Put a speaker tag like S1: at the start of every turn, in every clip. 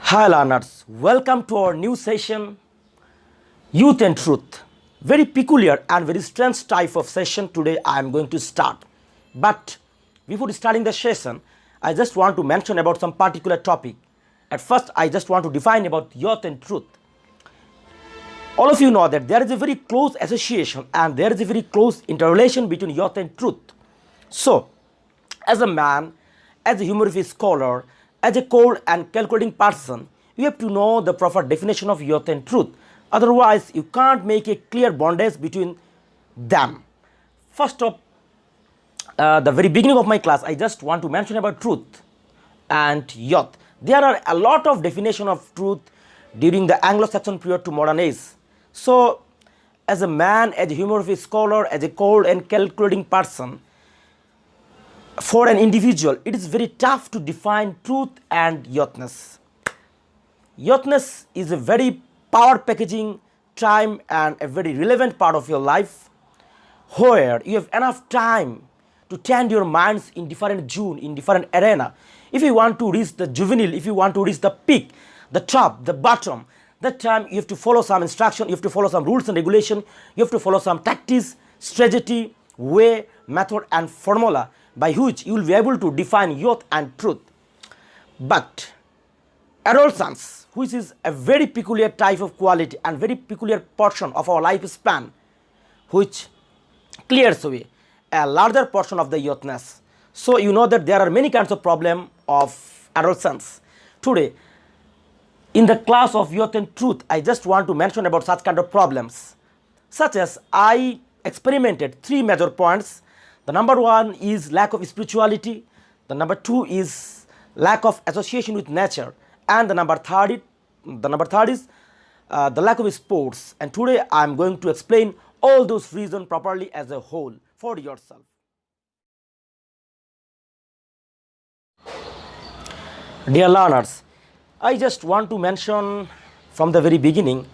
S1: Hi learners, welcome to our new session Youth and Truth. Very peculiar and very strange type of session today I am going to start. But before starting the session, I just want to mention about some particular topic. At first, I just want to define about youth and truth. All of you know that there is a very close association and there is a very close interrelation between youth and truth. So, as a man, as a humorous scholar, as a cold and calculating person, you have to know the proper definition of youth and truth. Otherwise, you can't make a clear bondage between them. First of the very beginning of my class, I just want to mention about truth and youth. There are a lot of definition of truth during the Anglo-Saxon period to modern age. So, as a man, as a humorous scholar, as a cold and calculating person, for an individual, it is very tough to define truth and youthness. Youthness is a very power packaging time and a very relevant part of your life where you have enough time to tend your minds in different zone, in different arena. If you want to reach the juvenile, if you want to reach the peak, the top, the bottom, that time you have to follow some instruction, you have to follow some rules and regulation, you have to follow some tactics, strategy, way, method and formula by which you will be able to define youth and truth. But adolescence, which is a very peculiar type of quality and very peculiar portion of our lifespan, which clears away a larger portion of the youthness. So you know that there are many kinds of problem of adolescence. Today, in the class of youth and truth, I just want to mention about such kind of problems, such as I experimented three major points. The number one is lack of spirituality, the number two is lack of association with nature, and the number third is the lack of sports. And today I am going to explain all those reasons properly as a whole for yourself. Dear learners, I just want to mention from the very beginning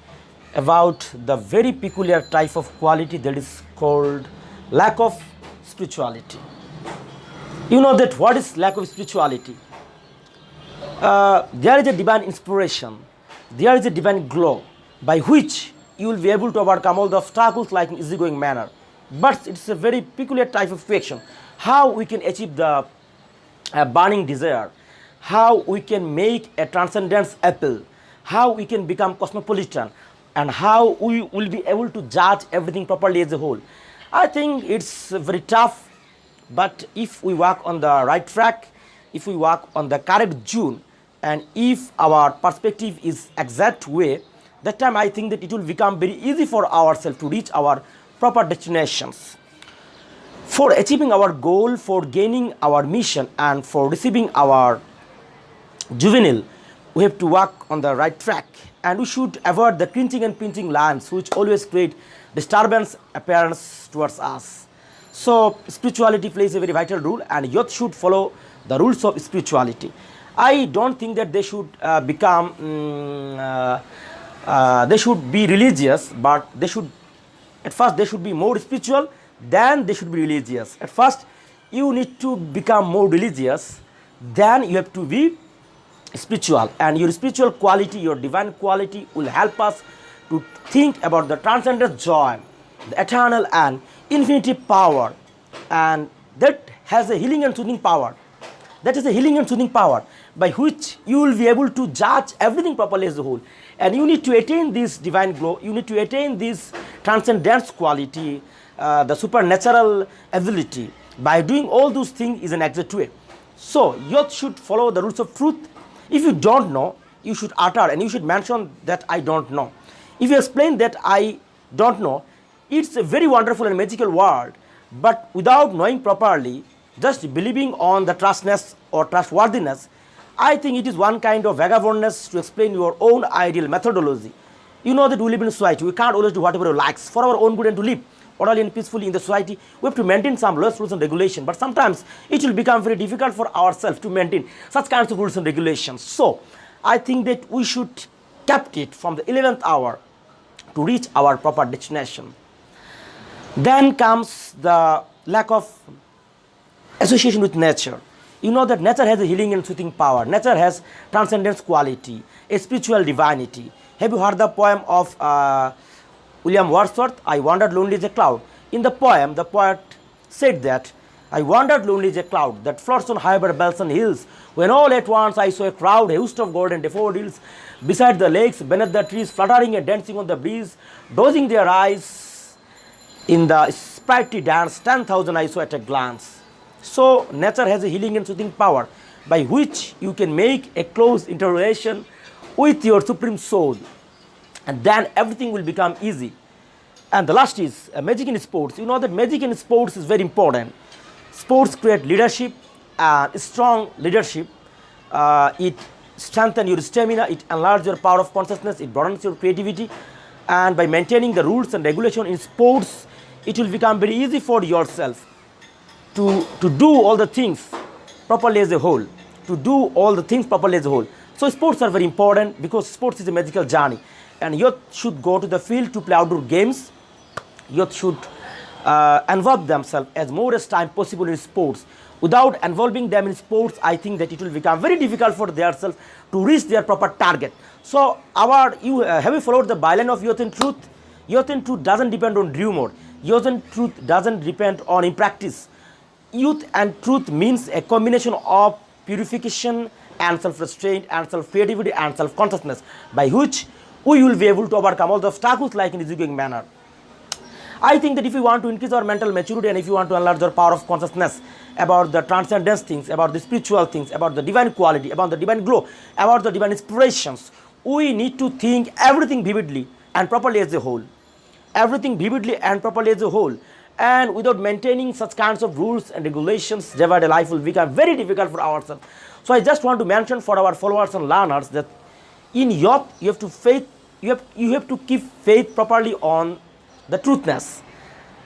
S1: about the very peculiar type of quality that is called lack of spirituality. You know that what is lack of spirituality? There is a divine inspiration, there is a divine glow by which you will be able to overcome all the obstacles like in easygoing manner. But it's a very peculiar type of question. How we can achieve the burning desire, how we can make a transcendence appeal, how we can become cosmopolitan, and how we will be able to judge everything properly as a whole. I think it's very tough, but if we walk on the right track, if we walk on the correct zone, and if our perspective is exact way, that time I think that it will become very easy for ourselves to reach our proper destinations. For achieving our goal, for gaining our mission, and for receiving our juvenile, we have to walk on the right track, and we should avoid the cringing and pinching lines which always create disturbance appearance towards us. So spirituality plays a very vital role, and youth should follow the rules of spirituality. I don't think that they should they should be religious, but they should, at first they should be more spiritual, then they should be religious. At first you need to become more religious, then you have to be spiritual, and your spiritual quality, your divine quality will help us to think about the transcendent joy, the eternal and infinity power, and that has a healing and soothing power. That is a healing and soothing power by which you will be able to judge everything properly as a whole. And you need to attain this divine glow, you need to attain this transcendence quality, the supernatural ability. By doing all those things is an exact way. So youth should follow the rules of truth. If you don't know, you should utter and you should mention that I don't know. If you explain that I don't know, it's a very wonderful and magical world, but without knowing properly, just believing on the trustness or trustworthiness, I think it is one kind of vagabondness to explain your own ideal methodology. You know that we live in a society, we can't always do whatever we like for our own good and to live orderly and peacefully in the society. We have to maintain some laws, rules and regulation, but sometimes it will become very difficult for ourselves to maintain such kinds of rules and regulations. So I think that we should keep it from the 11th hour to reach our proper destination. Then comes the lack of association with nature. You know that nature has a healing and soothing power. Nature has transcendence quality, a spiritual divinity. Have you heard the poem of William Wordsworth, I wandered lonely as a cloud? In the poem, the poet said that I wandered lonely as a cloud that floats on higher bells and hills, when all at once I saw a crowd, a host of golden daffodils, beside the lakes, beneath the trees, fluttering and dancing on the breeze, dozing their eyes in the sprightly dance, 10,000 I saw at a glance. So, nature has a healing and soothing power by which you can make a close interrelation with your supreme soul, and then everything will become easy. And the last is magic in sports. You know that magic in sports is very important. Sports create leadership, and strong leadership. It strengthens your stamina, it enlarges your power of consciousness, it broadens your creativity, and by maintaining the rules and regulation in sports, it will become very easy for yourself to do all the things properly as a whole. To do all the things properly as a whole. So sports are very important because sports is a magical journey, and youth should go to the field to play outdoor games. Youth should involve themselves as more as time possible in sports. Without involving them in sports, I think that it will become very difficult for themselves to reach their proper target. So, have you followed the byline of Youth in Truth? Youth in Truth doesn't depend on dream mode. Youth in Truth doesn't depend on in practice. Youth and truth means a combination of purification and self-restraint and self-creativity and self-consciousness, by which we will be able to overcome all the obstacles like in a easygoing manner. I think that if you want to increase our mental maturity and if you want to enlarge our power of consciousness about the transcendence things, about the spiritual things, about the divine quality, about the divine glow, about the divine inspirations, we need to think everything vividly and properly as a whole. Everything vividly and properly as a whole. And without maintaining such kinds of rules and regulations, day by day life will become very difficult for ourselves. So I just want to mention for our followers and learners that in youth you have to faith, you have to keep faith properly on the truthness,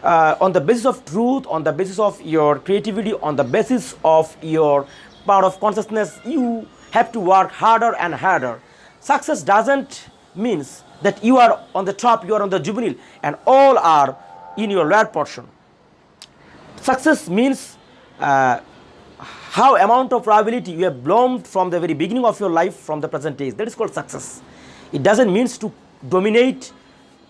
S1: on the basis of truth, on the basis of your creativity, on the basis of your power of consciousness. You have to work harder and harder. Success doesn't means that you are on the top, you are on the juvenile, and all are in your lower portion. Success means how amount of probability you have bloomed from the very beginning of your life, from the present days. That is called success. It doesn't mean to dominate,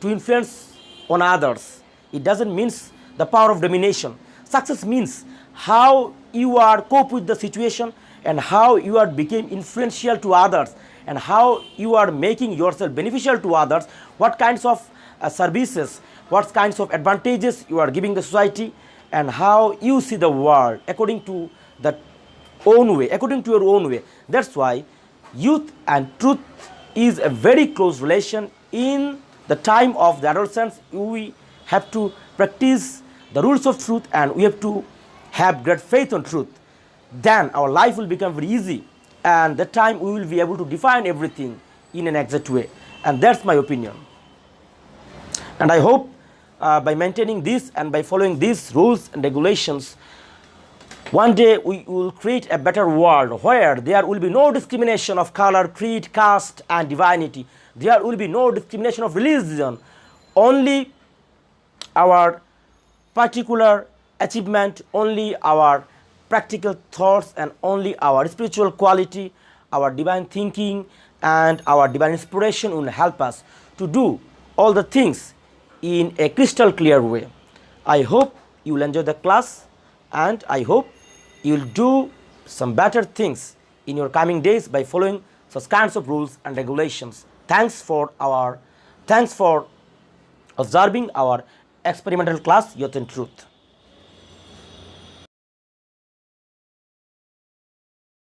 S1: to influence on others. It doesn't mean the power of domination. Success means how you are cope with the situation and how you are became influential to others and how you are making yourself beneficial to others, what kinds of services, what kinds of advantages you are giving the society, and how you see the world according to the own way, according to your own way. That's why youth and truth is a very close relation. In the time of the adolescence, we have to practice the rules of truth and we have to have great faith on truth. Then our life will become very easy, and that time we will be able to define everything in an exact way. And that's my opinion. And I hope by maintaining this and by following these rules and regulations, one day we will create a better world where there will be no discrimination of color, creed, caste and divinity. There will be no discrimination of religion. Only our particular achievement, only our practical thoughts, and only our spiritual quality, our divine thinking and our divine inspiration will help us to do all the things in a crystal clear way. I hope you will enjoy the class, and I hope you will do some better things in your coming days by following such kinds of rules and regulations. Thanks for observing our experimental class, Youth in Truth.